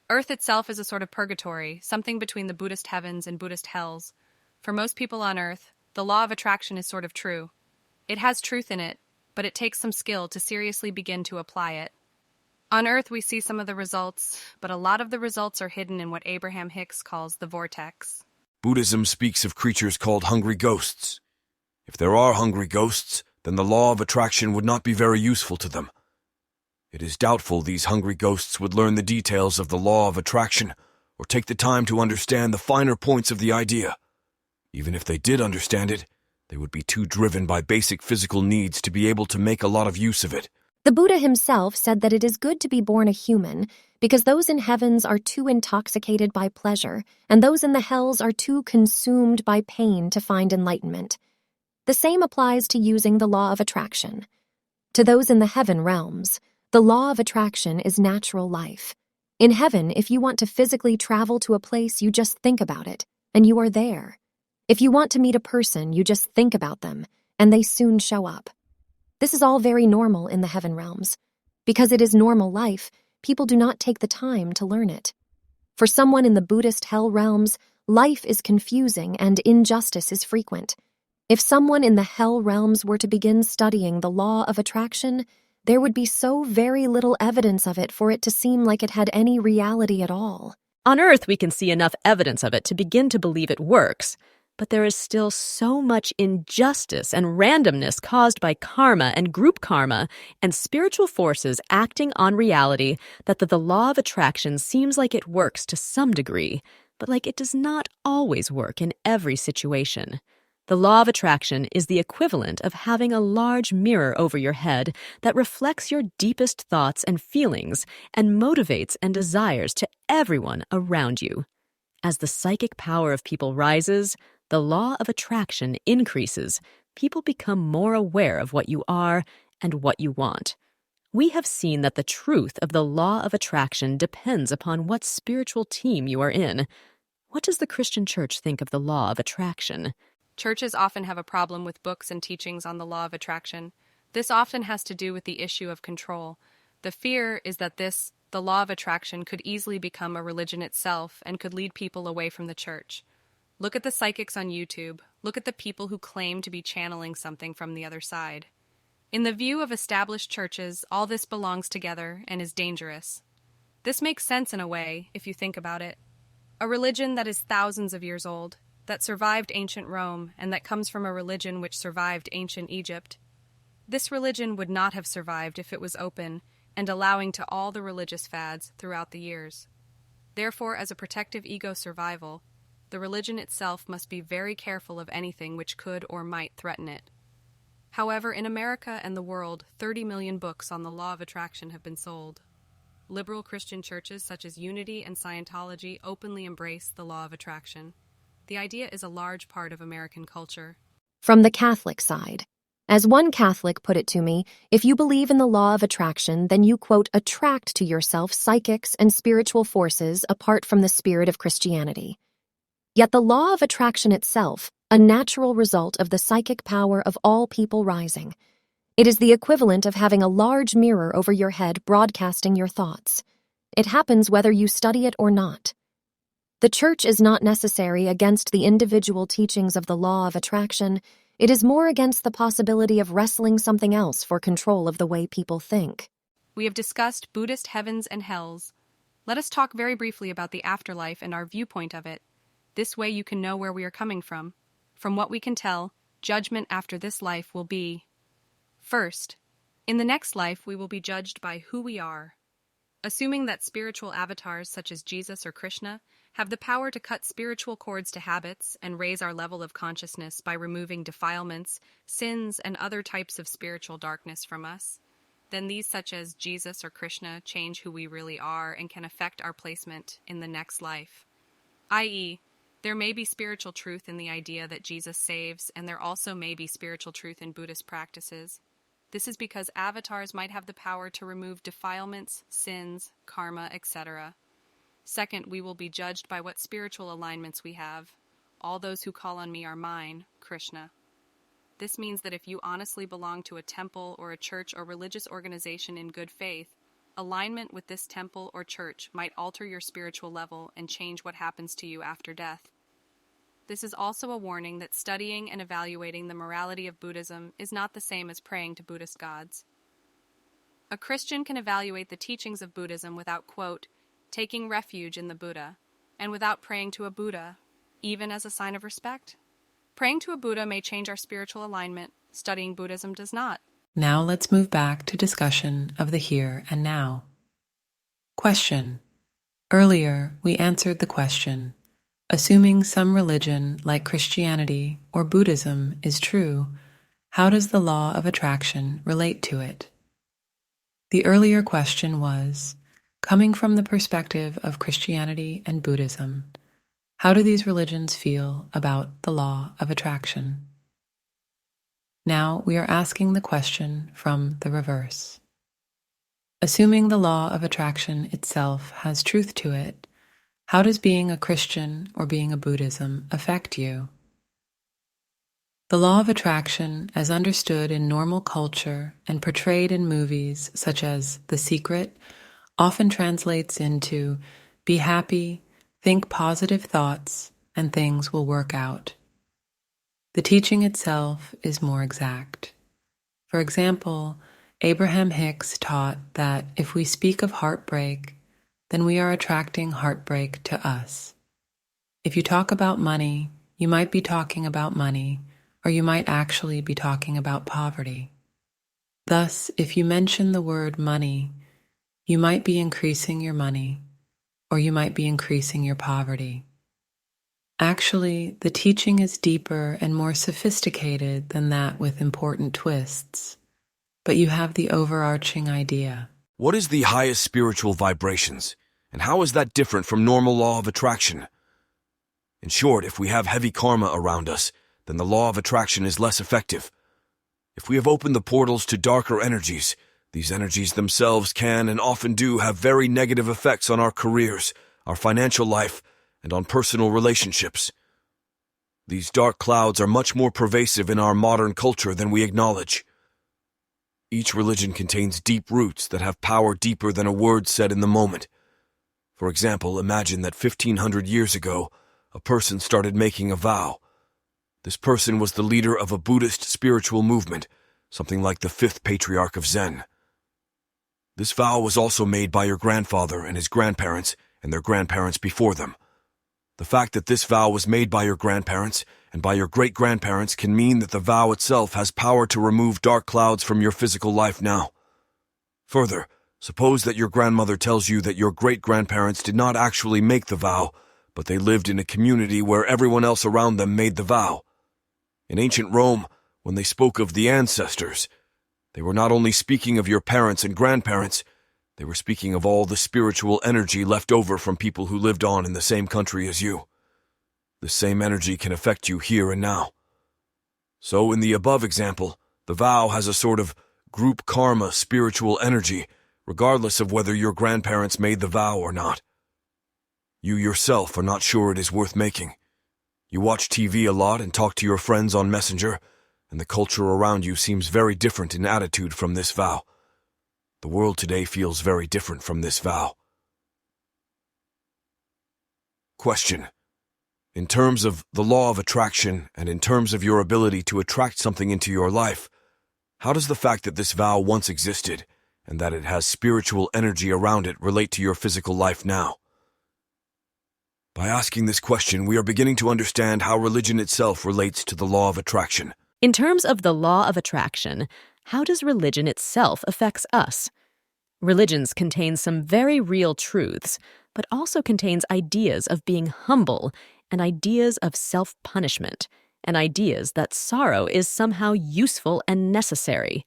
Earth itself is a sort of purgatory, something between the Buddhist heavens and Buddhist hells. For most people on Earth, the law of attraction is sort of true. It has truth in it, but it takes some skill to seriously begin to apply it. On Earth, we see some of the results, but a lot of the results are hidden in what Abraham Hicks calls the vortex. Buddhism speaks of creatures called hungry ghosts. If there are hungry ghosts, then the law of attraction would not be very useful to them. It is doubtful these hungry ghosts would learn the details of the law of attraction or take the time to understand the finer points of the idea. Even if they did understand it, they would be too driven by basic physical needs to be able to make a lot of use of it. The Buddha himself said that it is good to be born a human because those in heavens are too intoxicated by pleasure, and those in the hells are too consumed by pain to find enlightenment. The same applies to using the law of attraction. To those in the heaven realms, the law of attraction is natural life. In heaven, if you want to physically travel to a place, you just think about it, and you are there. If you want to meet a person, you just think about them, and they soon show up. This is all very normal in the heaven realms. Because it is normal life, people do not take the time to learn it. For someone in the Buddhist hell realms, life is confusing and injustice is frequent. If someone in the hell realms were to begin studying the law of attraction, there would be so very little evidence of it for it to seem like it had any reality at all. On Earth, we can see enough evidence of it to begin to believe it works. But there is still so much injustice and randomness caused by karma and group karma and spiritual forces acting on reality that the law of attraction seems like it works to some degree, but like it does not always work in every situation. The law of attraction is the equivalent of having a large mirror over your head that reflects your deepest thoughts and feelings and motivates and desires to everyone around you. As the psychic power of people rises, the law of attraction increases. People become more aware of what you are and what you want. We have seen that the truth of the law of attraction depends upon what spiritual team you are in. What does the Christian church think of the law of attraction? Churches often have a problem with books and teachings on the law of attraction. This often has to do with the issue of control. The fear is that the law of attraction, could easily become a religion itself and could lead people away from the church. Look at the psychics on YouTube. Look at the people who claim to be channeling something from the other side. In the view of established churches, all this belongs together and is dangerous. This makes sense in a way, if you think about it. A religion that is thousands of years old, that survived ancient Rome, and that comes from a religion which survived ancient Egypt. This religion would not have survived if it was open and allowing to all the religious fads throughout the years. Therefore, as a protective ego survival, the religion itself must be very careful of anything which could or might threaten it. However, in America and the world, 30 million books on the law of attraction have been sold. Liberal Christian churches such as Unity and Scientology openly embrace the law of attraction. The idea is a large part of American culture. From the Catholic side, as one Catholic put it to me, if you believe in the law of attraction, then you, quote, attract to yourself psychics and spiritual forces apart from the spirit of Christianity. Yet the law of attraction itself, a natural result of the psychic power of all people rising. It is the equivalent of having a large mirror over your head broadcasting your thoughts. It happens whether you study it or not. The church is not necessary against the individual teachings of the law of attraction. It is more against the possibility of wrestling something else for control of the way people think. We have discussed Buddhist heavens and hells. Let us talk very briefly about the afterlife and our viewpoint of it. This way you can know where we are coming from. From what we can tell, judgment after this life will be: first, in the next life we will be judged by who we are. Assuming that spiritual avatars such as Jesus or Krishna have the power to cut spiritual cords to habits and raise our level of consciousness by removing defilements, sins, and other types of spiritual darkness from us, then these such as Jesus or Krishna change who we really are and can affect our placement in the next life. i.e., there may be spiritual truth in the idea that Jesus saves, and there also may be spiritual truth in Buddhist practices. This is because avatars might have the power to remove defilements, sins, karma, etc. Second, we will be judged by what spiritual alignments we have. All those who call on me are mine, Krishna. This means that if you honestly belong to a temple or a church or religious organization in good faith, alignment with this temple or church might alter your spiritual level and change what happens to you after death. This is also a warning that studying and evaluating the morality of Buddhism is not the same as praying to Buddhist gods. A Christian can evaluate the teachings of Buddhism without, quote, taking refuge in the Buddha, and without praying to a Buddha, even as a sign of respect. Praying to a Buddha may change our spiritual alignment. Studying Buddhism does not. Now let's move back to discussion of the here and now. Question. Earlier, we answered the question, assuming some religion like Christianity or Buddhism is true, how does the law of attraction relate to it? The earlier question was, coming from the perspective of Christianity and Buddhism, how do these religions feel about the law of attraction? Now we are asking the question from the reverse. Assuming the law of attraction itself has truth to it, how does being a Christian or being a Buddhism affect you? The law of attraction, as understood in normal culture and portrayed in movies such as The Secret, often translates into be happy, think positive thoughts, and things will work out. The teaching itself is more exact. For example, Abraham Hicks taught that if we speak of heartbreak, then we are attracting heartbreak to us. If you talk about money, you might be talking about money, or you might actually be talking about poverty. Thus, if you mention the word money, you might be increasing your money, or you might be increasing your poverty. Actually, the teaching is deeper and more sophisticated than that with important twists, but you have the overarching idea. What is the highest spiritual vibrations, and how is that different from normal law of attraction? In short, if we have heavy karma around us, then the law of attraction is less effective. If we have opened the portals to darker energies, these energies themselves can and often do have very negative effects on our careers, our financial life, and on personal relationships. These dark clouds are much more pervasive in our modern culture than we acknowledge. Each religion contains deep roots that have power deeper than a word said in the moment. For example, imagine that 1500 years ago, a person started making a vow. This person was the leader of a Buddhist spiritual movement, something like the fifth patriarch of Zen. This vow was also made by your grandfather and his grandparents and their grandparents before them. The fact that this vow was made by your grandparents and by your great-grandparents can mean that the vow itself has power to remove dark clouds from your physical life now. Further, suppose that your grandmother tells you that your great-grandparents did not actually make the vow, but they lived in a community where everyone else around them made the vow. In ancient Rome, when they spoke of the ancestors, they were not only speaking of your parents and grandparents, they were speaking of all the spiritual energy left over from people who lived on in the same country as you. The same energy can affect you here and now. So in the above example, the vow has a sort of group karma spiritual energy, regardless of whether your grandparents made the vow or not. You yourself are not sure it is worth making. You watch TV a lot and talk to your friends on Messenger, and the culture around you seems very different in attitude from this vow. The world today feels very different from this vow. Question. In terms of the law of attraction and in terms of your ability to attract something into your life, how does the fact that this vow once existed and that it has spiritual energy around it relate to your physical life now? By asking this question, we are beginning to understand how religion itself relates to the law of attraction. In terms of the law of attraction, how does religion itself affect us? Religions contain some very real truths, but also contains ideas of being humble and ideas of self-punishment and ideas that sorrow is somehow useful and necessary.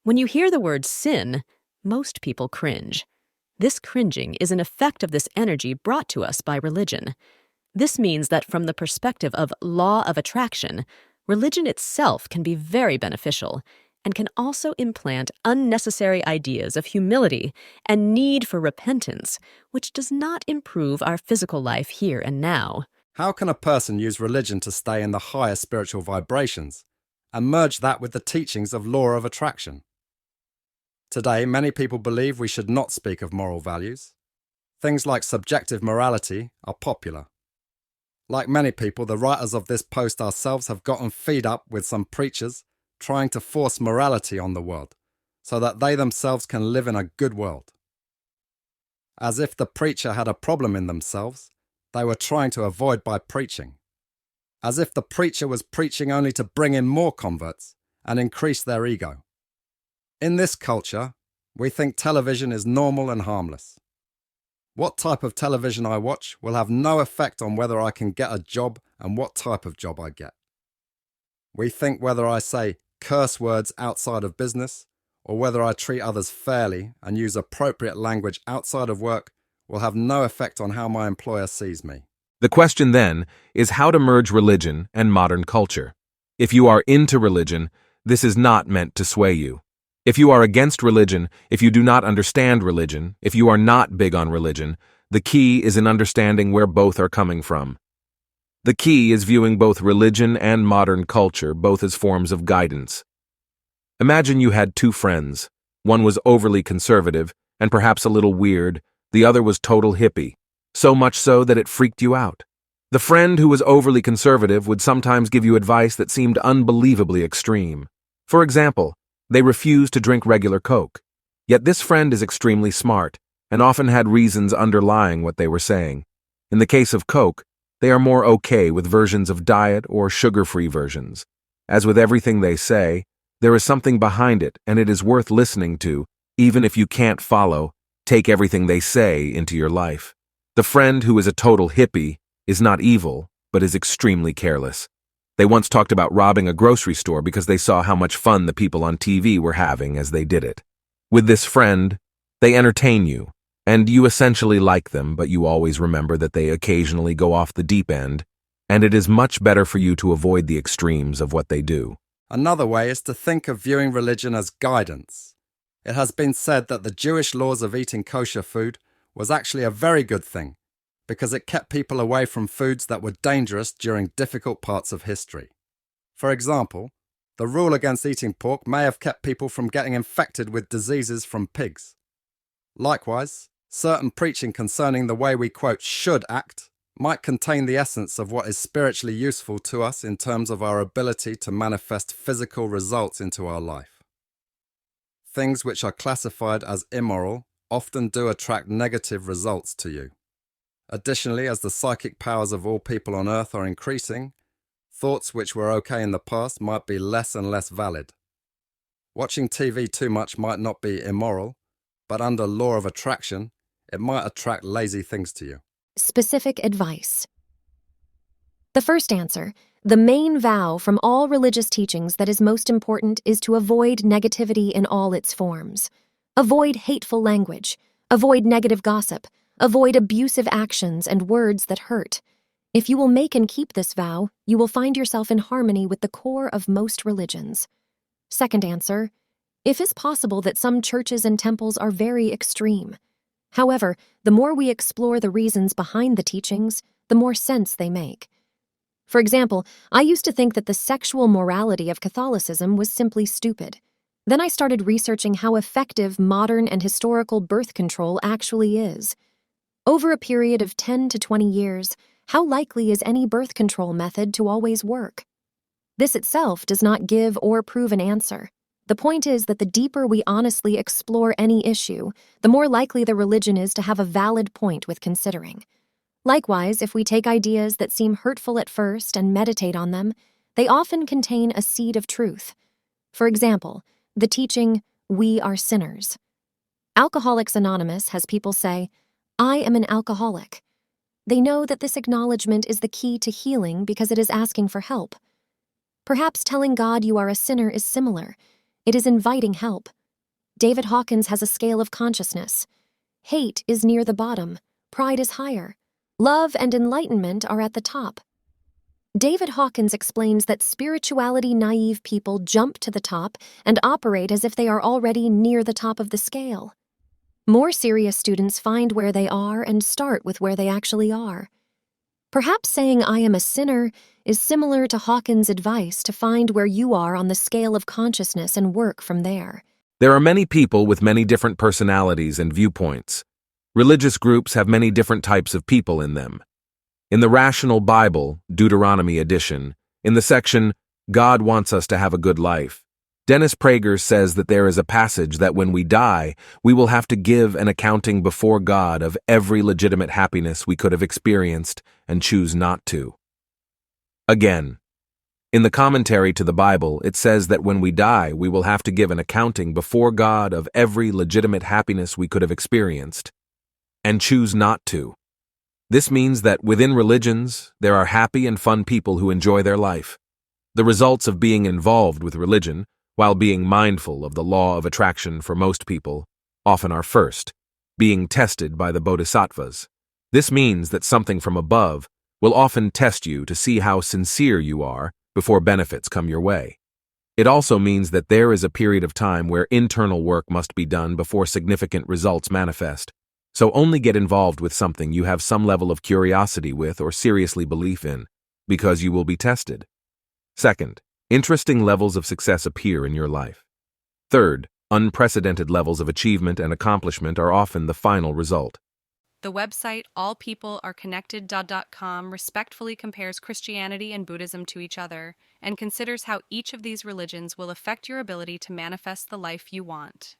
When you hear the word sin, most people cringe. This cringing is an effect of this energy brought to us by religion. This means that from the perspective of law of attraction, religion itself can be very beneficial and can also implant unnecessary ideas of humility and need for repentance, which does not improve our physical life here and now. How can a person use religion to stay in the higher spiritual vibrations and merge that with the teachings of law of attraction? Today, many people believe we should not speak of moral values. Things like subjective morality are popular. Like many people, the writers of this post ourselves have gotten fed up with some preachers trying to force morality on the world so that they themselves can live in a good world. As if the preacher had a problem in themselves, they were trying to avoid by preaching. As if the preacher was preaching only to bring in more converts and increase their ego. In this culture, we think television is normal and harmless. What type of television I watch will have no effect on whether I can get a job and what type of job I get. We think whether I say curse words outside of business or whether I treat others fairly and use appropriate language outside of work will have no effect on how my employer sees me. The question then is how to merge religion and modern culture. If you are into religion, this is not meant to sway you. If you are against religion, if you do not understand religion, if you are not big on religion, the key is in understanding where both are coming from. The key is viewing both religion and modern culture both as forms of guidance. Imagine you had two friends. One was overly conservative and perhaps a little weird. The other was total hippie, so much so that it freaked you out. The friend who was overly conservative would sometimes give you advice that seemed unbelievably extreme. For example, they refused to drink regular Coke. Yet this friend is extremely smart and often had reasons underlying what they were saying. In the case of Coke, they are more okay with versions of diet or sugar-free versions. As with everything they say, there is something behind it and it is worth listening to, even if you can't take everything they say into your life. The friend who is a total hippie is not evil, but is extremely careless. They once talked about robbing a grocery store because they saw how much fun the people on TV were having as they did it. With this friend, they entertain you, and you essentially like them, but you always remember that they occasionally go off the deep end, and it is much better for you to avoid the extremes of what they do. Another way is to think of viewing religion as guidance. It has been said that the Jewish laws of eating kosher food was actually a very good thing, because it kept people away from foods that were dangerous during difficult parts of history. For example, the rule against eating pork may have kept people from getting infected with diseases from pigs. Likewise, certain preaching concerning the way we, quote, should act might contain the essence of what is spiritually useful to us in terms of our ability to manifest physical results into our life. Things which are classified as immoral often do attract negative results to you. Additionally, as the psychic powers of all people on earth are increasing, thoughts which were okay in the past might be less and less valid. Watching TV too much might not be immoral, but under law of attraction, it might attract lazy things to you. Specific advice. The first answer, the main vow from all religious teachings that is most important is to avoid negativity in all its forms. Avoid hateful language. Avoid negative gossip. Avoid abusive actions and words that hurt. If you will make and keep this vow, you will find yourself in harmony with the core of most religions. Second answer, if it's possible that some churches and temples are very extreme. However, the more we explore the reasons behind the teachings, the more sense they make. For example, I used to think that the sexual morality of Catholicism was simply stupid. Then I started researching how effective modern and historical birth control actually is. Over a period of 10 to 20 years, how likely is any birth control method to always work? This itself does not give or prove an answer. The point is that the deeper we honestly explore any issue, the more likely the religion is to have a valid point with considering. Likewise, if we take ideas that seem hurtful at first and meditate on them, they often contain a seed of truth. For example, the teaching, "We are sinners." Alcoholics Anonymous has people say, "I am an alcoholic." They know that this acknowledgement is the key to healing because it is asking for help. Perhaps telling God you are a sinner is similar. It is inviting help. David Hawkins has a scale of consciousness. Hate is near the bottom. Pride is higher. Love and enlightenment are at the top. David Hawkins explains that spirituality-naive people jump to the top and operate as if they are already near the top of the scale. More serious students find where they are and start with where they actually are. Perhaps saying "I am a sinner" is similar to Hawkins' advice to find where you are on the scale of consciousness and work from there. There are many people with many different personalities and viewpoints. Religious groups have many different types of people in them. In the Rational Bible, Deuteronomy edition, in the section, God Wants Us to Have a Good Life, Dennis Prager says that there is a passage that when we die, we will have to give an accounting before God of every legitimate happiness we could have experienced and choose not to. Again, in the commentary to the Bible, it says that when we die, we will have to give an accounting before God of every legitimate happiness we could have experienced and choose not to. This means that within religions, there are happy and fun people who enjoy their life. The results of being involved with religion, while being mindful of the law of attraction for most people, often are first, being tested by the bodhisattvas. This means that something from above will often test you to see how sincere you are before benefits come your way. It also means that there is a period of time where internal work must be done before significant results manifest. So only get involved with something you have some level of curiosity with or seriously belief in, because you will be tested. Second, interesting levels of success appear in your life. Third, unprecedented levels of achievement and accomplishment are often the final result. The website allpeopleareconnected.com respectfully compares Christianity and Buddhism to each other and considers how each of these religions will affect your ability to manifest the life you want.